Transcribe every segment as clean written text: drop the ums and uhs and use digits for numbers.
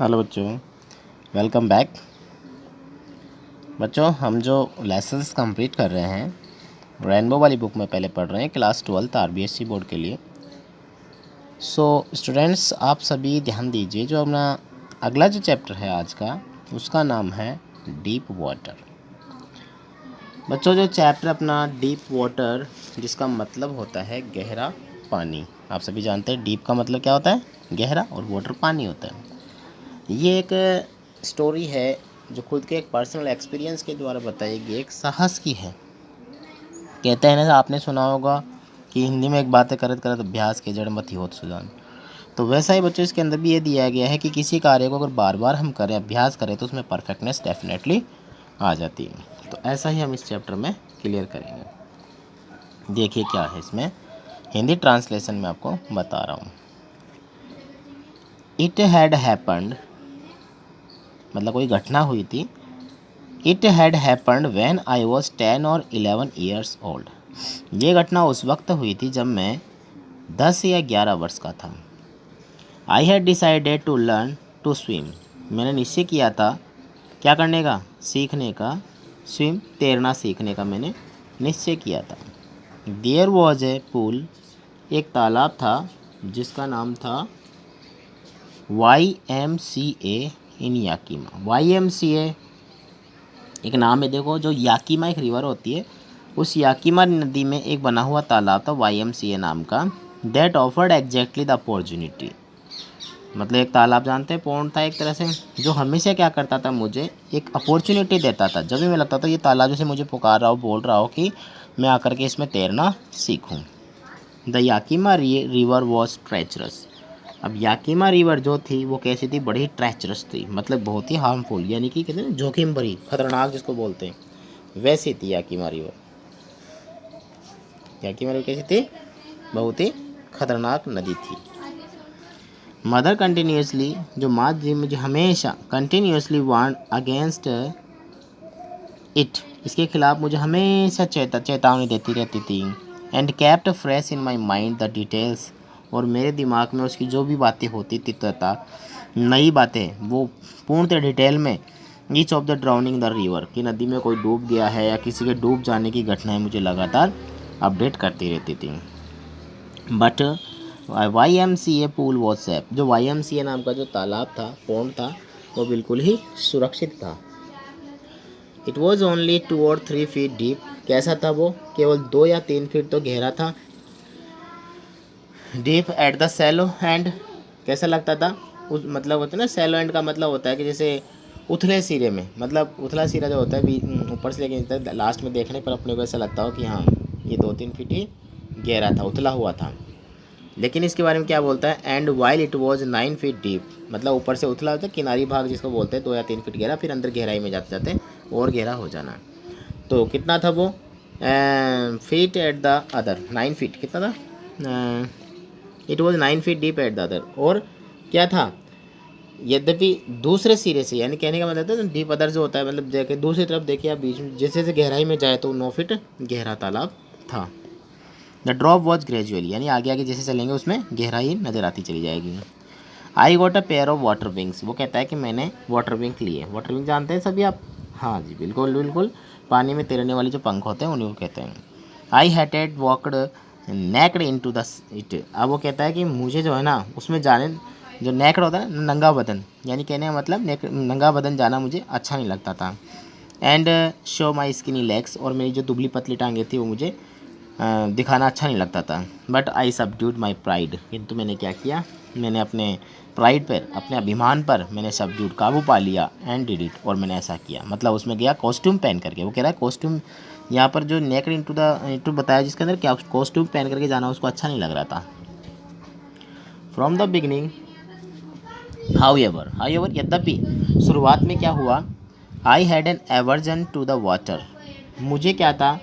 Hello बच्चों, welcome back. बच्चों, हम जो लेसन्स कंप्लीट कर रहे हैं रेनबो वाली बुक में पहले पढ़ रहे हैं क्लास 12 आरबीएससी बोर्ड के लिए। स्टूडेंट्स, आप सभी ध्यान दीजिए। जो अपना अगला जो चैप्टर है आज का, उसका नाम है डीप वाटर। बच्चों, जो चैप्टर अपना डीप वाटर, जिसका मतलब होता है गहरा पानी। आप सभी जानते हैं डीप का मतलब क्या होता है, गहरा, और वाटर पानी होता है। ये एक स्टोरी है जो खुद के एक पर्सनल एक्सपीरियंस के द्वारा बताई गई, एक साहस की है। कहते हैं ना, आपने सुना होगा कि हिंदी में एक बातें करत करत अभ्यास के जड़ मत ही होत सुजान। तो वैसा ही बच्चों इसके अंदर भी ये दिया गया है कि किसी कार्य को अगर बार बार हम करें, अभ्यास करें, तो उसमें परफेक्टनेस डेफिनेटली आ जाती है। तो ऐसा ही हम इस चैप्टर में क्लियर करेंगे। देखिए क्या है इसमें, हिंदी ट्रांसलेशन में आपको बता रहा हूँ। इट हैड हैपन्ड, मतलब कोई घटना हुई थी। It had happened when I was 10 और 11 ईयर्स ओल्ड। ये घटना उस वक्त हुई थी जब मैं 10 या 11 वर्ष का था। I had decided to learn to swim. मैंने निश्चय किया था क्या करने का, सीखने का। स्विम, तैरना सीखने का मैंने निश्चय किया था। देयर वॉज ए पूल, एक तालाब था जिसका नाम था YMCA इन याकीमा। YMCA एक नाम है। देखो, जो याकीमा एक रिवर होती है, उस याकीमा नदी में एक बना हुआ तालाब था YMCA नाम का। That offered exactly the opportunity, मतलब एक तालाब जानते हैं, पौंड था एक तरह से, जो हमेशा क्या करता था, मुझे एक अपॉर्चुनिटी देता था। जब भी मैं लगता था ये तालाब जैसे मुझे पुकार रहा हो, बोल रहा हो कि मैं आकर के इसमें तैरना सीखूं। The Yakima river was treacherous. अब याकीमा रिवर जो थी वो कैसी थी, बड़ी ट्रेचरस थी, मतलब बहुत ही हार्मफुल, यानी कि कहते हैं जोखिम भरी, खतरनाक जिसको बोलते हैं, वैसी थी याकीमा रिवर। याकीमा रिवर कैसी थी, बहुत ही खतरनाक नदी थी। मदर कंटिन्यूसली, जो माँ जी मुझे हमेशा कंटिन्यूसली वार्न अगेंस्ट इट, इसके खिलाफ मुझे हमेशा चेतावनी देती रहती थी। And kept fresh in my mind the details, और मेरे दिमाग में उसकी जो भी बातें होती थी तथा नई बातें, वो पूर्णतः डिटेल में each of the drowning the river, कि नदी में कोई डूब गया है या किसी के डूब जाने की घटनाएं मुझे लगातार अपडेट करती रहती थी। But YMCA pool was safe, जो YMCA नाम का जो तालाब था, पौंड था, वो बिल्कुल ही सुरक्षित था। इट वॉज ओनली 2 और 3 फीट डीप, कैसा था वो, केवल 2 या 3 फीट तो गहरा था। Deep at the shallow end, कैसा लगता था उस, मतलब होता है ना, सैलो एंड का मतलब होता है कि जैसे उथले सिरे में, मतलब उथला सिरा जो होता है ऊपर से लेके लास्ट में देखने पर अपने को ऐसा लगता हो कि हाँ ये 2-3 फीट ही गहरा था, उथला हुआ था। लेकिन इसके बारे में क्या बोलता है, and while it was 9 feet deep, मतलब ऊपर से उथला होता है, किनारी भाग जिसको बोलते हैं 2 या 3 फीट गहरा, फिर अंदर गहराई में जाते जाते और गहरा हो जाना। तो कितना था वो, feet at the other, 9 feet कितना था, it was 9 feet deep at the other, और क्या था, यद्यपि दूसरे सिरे से, यानी कहने का मतलब है डीप अदर जो होता है, मतलब देखिए दूसरी तरफ देखिए आप, बीच में जैसे जैसे गहराई में जाए तो 9 फीट गहरा तालाब था। द ड्रॉप वॉज ग्रेजुअली, यानी आगे आगे जैसे चलेंगे उसमें गहराई नज़र आती चली जाएगी। I got a pair of water wings, वो कहता है कि मैंने वाटर विंग लिए। वाटर विंग जानते हैं सभी आप, हाँ जी बिल्कुल बिल्कुल, पानी में तैरने वाले जो पंख होते हैं उन्हीं को कहते हैं। I hated walked naked in to the it, अब वो कहता है कि मुझे जो है ना उसमें जाने, जो नेक्ड होता है ना, नंगा बदन, यानी कहने का मतलब नंगा बदन जाना मुझे अच्छा नहीं लगता था। And show my skinny legs, और मेरी जो दुबली पतली टांगे थी वो मुझे दिखाना अच्छा नहीं लगता था। But I subdued my pride, किंतु मैंने क्या किया, मैंने अपने प्राइड पर, अपने अभिमान पर मैंने सबड्यूड, काबू पा लिया। एंड डिड इट, और मैंने ऐसा किया, मतलब उसमें गया कॉस्ट्यूम पहन करके। वो कह रहा है कॉस्ट्यूम, यहाँ पर जो नेक्ड इनटू बताया जिसके अंदर क्या कॉस्ट्यूम पहन करके जाना उसको अच्छा नहीं लग रहा था। फ्रॉम द बिगनिंग हाउएवर, यद्यपि शुरुआत में क्या हुआ, I had an aversion to the water, मुझे क्या था,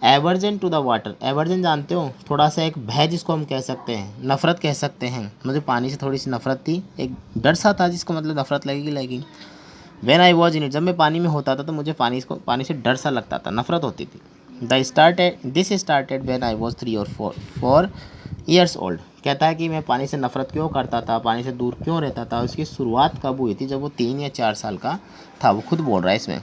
aversion to the water. Aversion जानते हो, थोड़ा सा एक भय जिसको हम कह सकते हैं, नफ़रत कह सकते हैं, मुझे पानी से थोड़ी सी नफ़रत थी, एक डर सा था जिसको मतलब नफ़रत लगेगी। When I was in it, जब मैं पानी में होता था तो मुझे पानी से डर सा लगता था, नफ़रत होती थी। This started when I was 3 और 4 ईयर्स ओल्ड। कहता है कि मैं पानी से नफरत क्यों करता था, पानी से दूर क्यों रहता था, उसकी शुरुआत कब हुई थी, जब वो 3 या 4 साल का था। वो खुद बोल रहा है इसमें।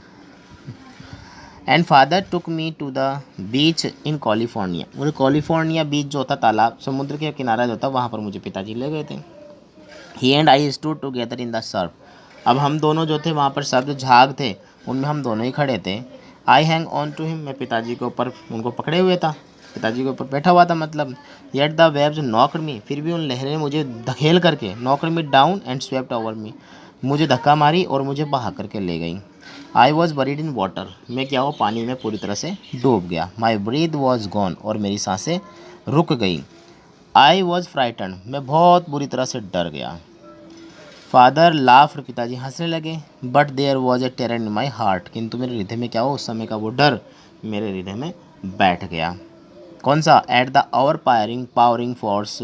And father took me to the beach in California. मुझे कैलिफोर्निया बीच जो होता, तालाब, समुद्र के किनारा जो होता, वहाँ पर मुझे पिताजी ले गए थे। He and I stood together in the surf. अब हम दोनों जो थे वहाँ पर सब जो झाग थे उनमें हम दोनों ही खड़े थे। I hang on to him, मैं पिताजी के ऊपर उनको पकड़े हुए था, पिताजी के ऊपर बैठा हुआ था मतलब। येट द वेव्स नॉक्ड मी, फिर भी उन लहरें ने मुझे धकेल करके, knocked me down and swept over me, मुझे धक्का मारी और मुझे बहा करके ले गई। I was buried in water, मैं क्या हुआ, पानी में पूरी तरह से डूब गया। माई ब्रीथ वॉज गॉन, और मेरी सांसें रुक गई। आई वॉज फ्राइटन, मैं बहुत बुरी तरह से डर गया। फादर लाफ्ड, पिताजी हंसने लगे। But there was a terror in my heart, किंतु मेरे हृदय में क्या हो, उस समय का वो डर मेरे हृदय में बैठ गया। कौन सा? At the overpowering force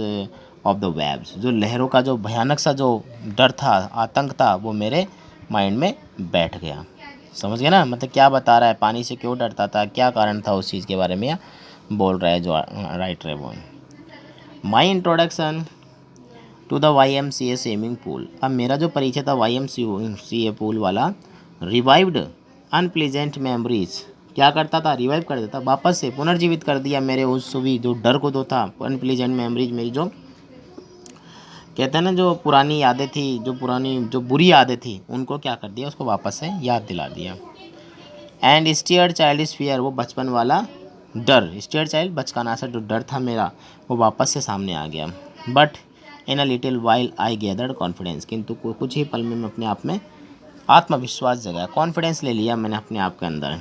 of the waves, जो लहरों का जो भयानक सा जो डर था, आतंक था, वो मेरे माइंड में बैठ गया। समझ गए ना, मतलब क्या बता रहा है, पानी से क्यों डरता था, क्या कारण था उस चीज़ के बारे में बोल रहा है जो राइटर है वो। My introduction to the YMCA swimming pool. अब मेरा जो परिचय था YMCA पूल वाला, रिवाइव्ड अनप्लीजेंट मेमोरीज, क्या करता था, रिवाइव कर देता, वापस से पुनर्जीवित कर दिया मेरे उस भी जो डर को दो था, अनप्लीजेंट मेमोरीज, मेरी जो कहते हैं ना जो पुरानी यादें थी, जो पुरानी जो बुरी यादें थी, उनको क्या कर दिया, उसको वापस से याद दिला दिया। एंड स्टीयर्ड चाइल्डिश फियर, वो बचपन वाला डर, स्टीयर्ड चाइल्ड बचकाना सा जो डर था मेरा, वो वापस से सामने आ गया। But in a little while I gathered confidence, किंतु कुछ ही पल में मैं अपने आप में आत्मविश्वास जगाया, कॉन्फिडेंस ले लिया मैंने अपने आप के अंदर।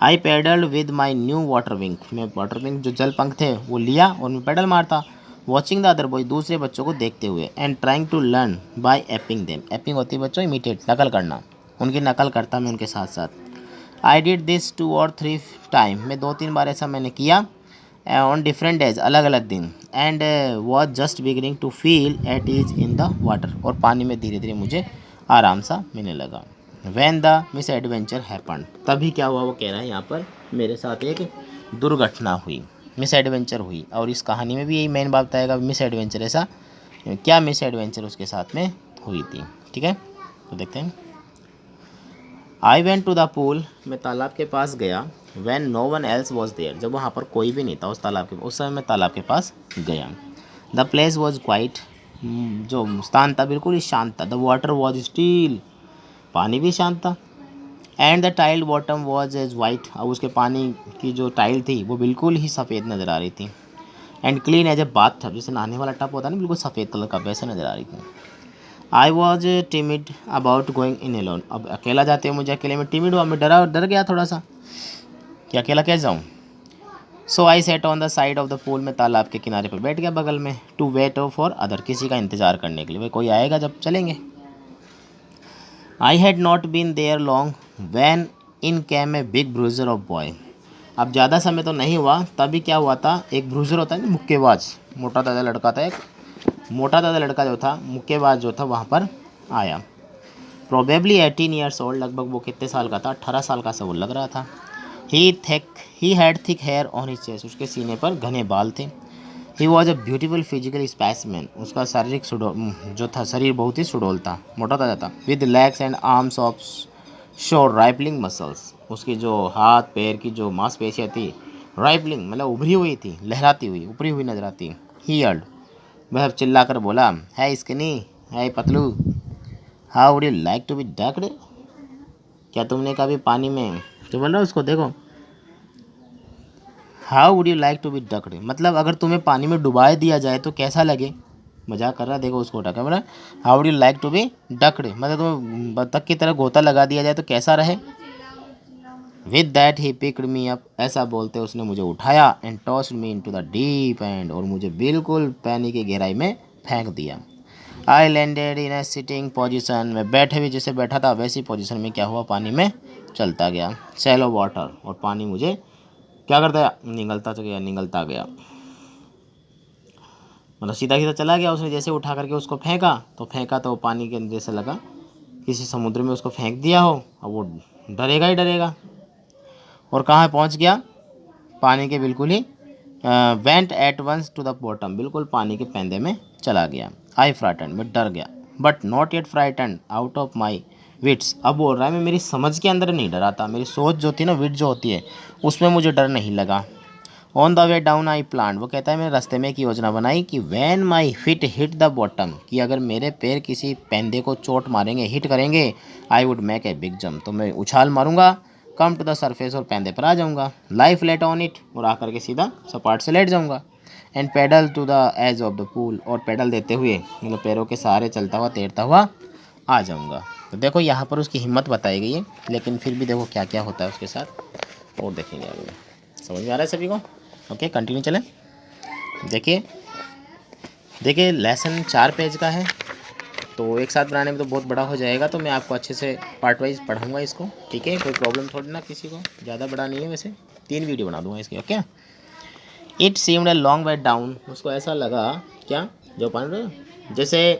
I paddled with my new water wing, मैं वाटर विंग जो जल पंख थे वो लिया और मैं पैडल मारता। वॉचिंग द अदर बॉय, दूसरे बच्चों को देखते हुए। And trying to learn by aping them, aping होती है बच्चों इमिटेट, नकल करना, उनकी नकल करता मैं उनके साथ साथ। I did this 2 or 3 time, मैं 2-3 बार ऐसा मैंने किया ऑन डिफरेंट डेज, अलग अलग दिन। And was just beginning to feel at ease in the water, और पानी में धीरे धीरे मुझे आराम सा मिलने लगा। When the miss adventure happen, तभी क्या हुआ, वो कह रहा है यहाँ पर, मेरे साथ एक दुर्घटना हुई, मिस एडवेंचर हुई। और इस कहानी में भी यही मेन बात बताएगा, मिस एडवेंचर ऐसा क्या मिस एडवेंचर उसके साथ में हुई थी। ठीक है, तो देखते हैं। I went to the pool, मैं तालाब के पास गया। When no one else was there, जब वहाँ पर कोई भी नहीं था उस तालाब के, उस समय मैं तालाब के पास गया। द प्लेस वॉज क्वाइट, जो स्थान था बिल्कुल ही शांत था। द वाटर वॉज स्टील, पानी भी शांत था। And the tiled bottom was as white, अब उसके पानी की जो टाइल थी वो बिल्कुल ही सफ़ेद नज़र आ रही थी। And clean as a bathtub, जैसे नहाने वाला टब होता है ना, बिल्कुल सफ़ेद कलर का, वैसे नज़र आ रही थी। I was timid about going in alone, अब अकेला जाते हुए मुझे अकेले में टिमिड हुआ, मैं डर गया थोड़ा सा कि अकेला कैसे जाऊँ। So I set on the side of the pool, में तालाब के किनारे पर बैठ गया बगल में। टू वेट फॉर अदर, किसी का इंतज़ार करने के लिए, भाई कोई आएगा जब चलेंगे। I had not been there long when in came a big bruiser of boy, अब ज़्यादा समय तो नहीं हुआ, तभी क्या हुआ था, एक ब्रूजर होता है ना, मुक्केबाज, मोटा ताज़ा लड़का था, एक मोटा ताज़ा लड़का जो था, मुक्केबाज जो था, वहाँ पर आया। प्रोबेबली 18 ईयर्स ओल्ड, लगभग वो कितने साल का था, 18 साल का सा वो लग रहा था। He had thick hair on his chest, उसके सीने पर घने बाल थे। He was a beautiful physical specimen, उसका शारीरिक जो था, शरीर बहुत ही सुडौल था, मोटा ताज़ा था। With legs and arms of शोर राइपलिंग मसल्स, उसकी जो हाथ पैर की जो मांसपेशियाँ थी, राइपलिंग मतलब उभरी हुई थी, लहराती हुई, ऊपरी हुई नजर आती। ही यर्ड, वह चिल्ला कर बोला, है स्किनी, है पतलू, how would you like to be ducked, क्या तुमने कभी पानी में, तो बोल रहा उसको देखो, how would you like to be ducked, मतलब अगर तुम्हें पानी में डुबा दिया जाए तो कैसा लगे, मजाक कर रहा, देखो उसको उठा बोला, how would you like to be ducked, मतलब तुम्हें बतख की तरह गोता लगा दिया जाए तो कैसा रहे। With that he picked me up, ऐसा बोलते उसने मुझे उठाया। And tossed me into the deep and, और मुझे बिल्कुल पानी की गहराई में फेंक दिया। I landed in A sitting position, मैं बैठे हुए जैसे बैठा था वैसी पोजिशन में क्या हुआ, पानी में चलता गया। शैलो वाटर, और पानी मुझे क्या करता है, निगलता गया, मतलब सीधा सीधा चला गया। उसने जैसे उठा करके उसको फेंका तो पानी के अंदर जैसे लगा किसी समुद्र में उसको फेंक दिया हो, अब वो डरेगा ही डरेगा। और कहाँ पहुँच गया, पानी के बिल्कुल ही went at once to the bottom, बिल्कुल पानी के पैंदे में चला गया। आई फ्राइटन, मैं डर गया, but not yet frightened out of my wits. अब बोल रहा है मैं मेरी समझ के अंदर नहीं डरा था, मेरी सोच जो थी ना, विट जो होती है, उसमें मुझे डर नहीं लगा। On the way down I plan, वो कहता है मैंने रास्ते में एक योजना बनाई कि when my fit hit the bottom, कि अगर मेरे पैर किसी पैंदे को चोट मारेंगे, हिट करेंगे, I would make a big jump, तो मैं उछाल मारूंगा, कम टू द सरफेस, और पैंदे पर आ जाऊंगा, लाइफ लेट ऑन इट, और आकर के सीधा सपाट से लेट जाऊंगा, and paddle to the edge of the pool, और पेडल देते हुए मतलब पैरों के सहारे चलता हुआ तैरता हुआ आ जाऊंगा। तो देखो यहाँ पर उसकी हिम्मत बताई गई है, लेकिन फिर भी देखो क्या क्या होता है उसके साथ, और देखेंगे आगे। समझ में आ रहा है सभी को? ओके, कंटिन्यू चलें। देखिए लेसन 4 पेज का है, तो एक साथ बनाने में तो बहुत बड़ा हो जाएगा, तो मैं आपको अच्छे से पार्ट वाइज पढ़ाऊंगा इसको, ठीक है? कोई प्रॉब्लम थोड़ी ना किसी को, ज़्यादा बड़ा नहीं है, वैसे 3 वीडियो बना दूंगा इसकी। Okay. It seemed a long way down, उसको ऐसा लगा क्या, जो पानी जैसे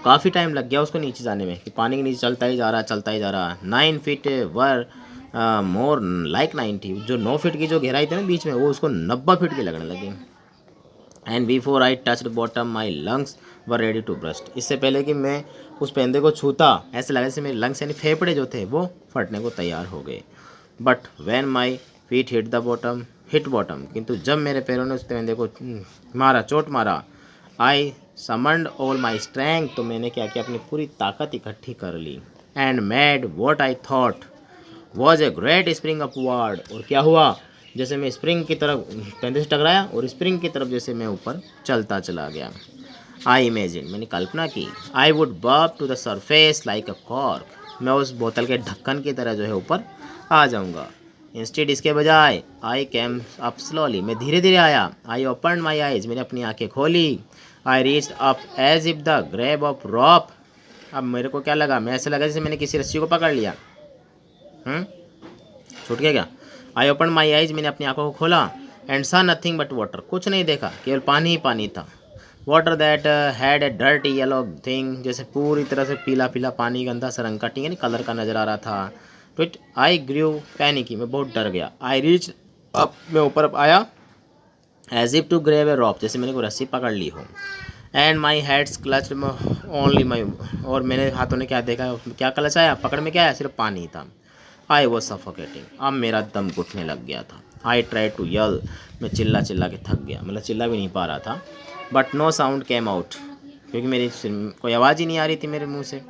काफ़ी टाइम लग गया उसको नीचे जाने में, कि पानी के नीचे चलता ही जा रहा। 9 फीट वर मोर लाइक 90, जो 9 फीट की जो गहराई थी ना बीच में, वो उसको 90 फीट की लगने लगी। And before I touched bottom my lungs were ready to burst, इससे पहले कि मैं उस पेंदे को छूता, ऐसे लगा जैसे मेरे लंग्स यानी फेफड़े जो थे वो फटने को तैयार हो गए। But when my feet hit bottom, किंतु जब मेरे पैरों ने उस पेंदे को मारा, चोट मारा, I summoned all my strength, तो मैंने क्या किया, अपनी पूरी ताकत इकट्ठी कर ली, and made what I thought was a great spring upward, और क्या हुआ, जैसे मैं स्प्रिंग की तरफ पेंदे से टकराया और स्प्रिंग की तरफ जैसे मैं ऊपर चलता चला गया। आई इमेजिन, मैंने कल्पना की, आई वुड बर्ब to the surface like a cork, मैं उस बोतल के ढक्कन की तरह जो है ऊपर आ जाऊंगा। इंस्टेड, इसके बजाय, आई कैम अप स्लोली, मैं धीरे धीरे आया। आई ओपन माई आइज, मैंने अपनी आंखें खोली। I reach up as if the grab of rope, अब मेरे को क्या लगा, मैं ऐसे लगा जैसे मैंने किसी रस्सी को पकड़ लिया, छूट गया क्या। आई ओपन माई आइज, मैंने अपनी आंखों को खोला, एंड सा नथिंग बट वाटर, कुछ नहीं देखा, केवल पानी ही पानी था। Water that had a dirty yellow thing, जैसे पूरी तरह से पीला पीला पानी, गंदा सा रंग का, ठीक है ना, कलर का नजर आ रहा था। ट्विट, आई ग्रू पैनिकी, मैं बहुत डर गया। आई रीच अप, मैं ऊपर आया, as if to grab a rope, जैसे मैंने कोई रस्सी पकड़ ली हो। And my hands clutch only my, और मेरे हाथों ने क्या देखा, क्या क्लच आया, पकड़ में क्या आया, सिर्फ पानी था। आई वॉज सफोकेटिंग, अब मेरा दम घुटने लग गया था। आई ट्राई टू यल, मैं चिल्ला चिल्ला के थक गया, मतलब चिल्ला भी नहीं पा रहा था। But no sound came out, क्योंकि मेरी कोई आवाज़ ही नहीं आ रही थी मेरे मुंह से।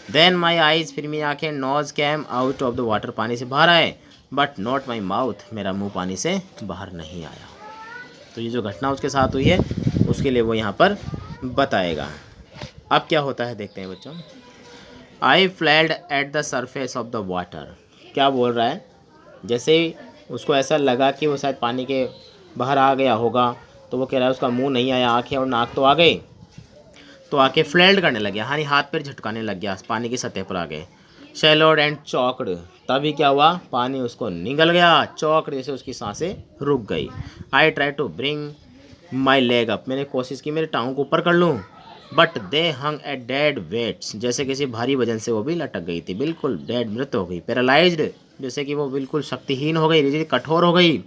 देन माई आइज़, फिर मेरी आंखें, nose came out of the water, पानी से बाहर आए, बट नॉट माई माउथ, मेरा मुंह पानी से बाहर नहीं आया। तो ये जो घटना उसके साथ हुई है, उसके लिए वो यहाँ पर बताएगा। अब क्या होता है देखते हैं बच्चों। I flailed at the surface of the water, क्या बोल रहा है, जैसे उसको ऐसा लगा कि वो शायद पानी के बाहर आ गया होगा, तो वो कह रहा है उसका मुंह नहीं आया, आंखें और नाक तो आ गए, तो आके फ्लैड करने लग गया, यानी हाथ पैर झटकाने लग गया, पानी की सतह पर आ गए। शैलोड एंड चौकड, तभी क्या हुआ, पानी उसको निगल गया, चौकड जैसे उसकी सांसें रुक गई। I try to bring my leg up, मैंने कोशिश की मेरे टांगों को ऊपर कर लूँ, but they hung as dead weights, जैसे किसी भारी वजन से वो भी लटक गई थी, बिल्कुल डेड, मृत हो गई। पैरालाइज्ड, जैसे कि वो बिल्कुल शक्तिहीन हो गई, कठोर हो गई।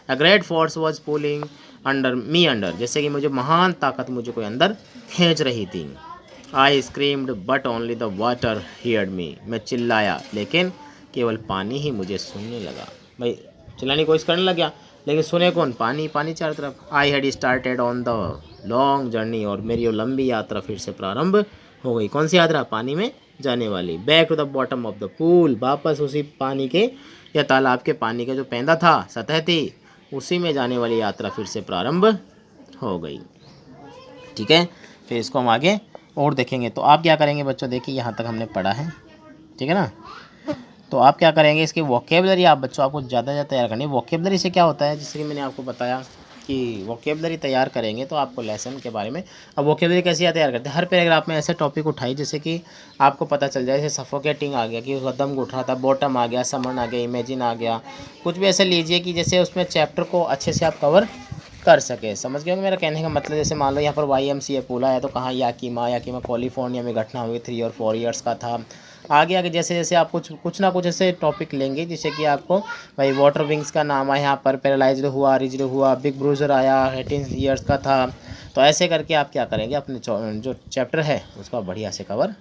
A great force was pulling under, जैसे कि मुझे महान ताकत मुझे कोई अंदर खींच रही थी। I screamed but only the water heard me, मैं चिल्लाया लेकिन केवल पानी ही मुझे सुनने लगा। भाई चिल्लाने की कोशिश करने लग गया, लेकिन सुने कौन, पानी पानी चारों तरफ। I had started on the long journey, और मेरी वो लंबी यात्रा फिर से प्रारंभ हो गई। कौन सी यात्रा, पानी में जाने वाली। Back to the bottom of the pool, वापस उसी पानी के या तालाब के पानी का जो पैंदा था, सतह थी, उसी में जाने वाली यात्रा फिर से प्रारंभ हो गई। ठीक है, फिर इसको हम आगे और देखेंगे। तो आप क्या करेंगे बच्चों, देखिए यहाँ तक हमने पढ़ा है, ठीक है ना। तो आप क्या करेंगे, इसकी वोकेबलरी आप बच्चों आपको ज़्यादा ज़्यादा तैयार करनी है। वोकेबलरी से क्या होता है, जैसे कि मैंने आपको बताया कि वोकेबलरी तैयार करेंगे तो आपको लेसन के बारे में। अब वोकेबलरी कैसे तैयार करते हैं, हर पैराग्राफ में ऐसे टॉपिक उठाई जैसे कि आपको पता चल जाए, जैसे सफोकेटिंग आ गया कि उसका दम घुट रहा था, बॉटम आ गया, समन आ गया, इमेजिन आ गया, कुछ भी ऐसे लीजिए कि जैसे उसमें चैप्टर को अच्छे से आप कवर कर सके। समझ गए होंगे मेरा कहने का मतलब। जैसे मान लो यहाँ पर YMCA पुला है तो कहाँ याकीमा कैलिफोर्निया में घटना हुई 3 और 4 ईयर्स का था। आगे आगे जैसे जैसे आप कुछ ना कुछ ऐसे टॉपिक लेंगे जिससे कि आपको भाई वाटर विंग्स का नाम आया, यहाँ पर पैरालाइज्ड हुआ, रिज्ड हुआ, बिग ब्रूजर आया 18 ईयर्स का था। तो ऐसे करके आप क्या करेंगे, अपने जो चैप्टर है उसको बढ़िया से कवर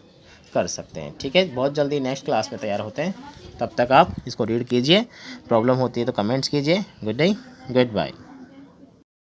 कर सकते हैं। ठीक है, बहुत जल्दी नेक्स्ट क्लास में तैयार होते हैं, तब तक आप इसको रीड कीजिए। प्रॉब्लम होती है तो कमेंट्स कीजिए। Good day, good bye.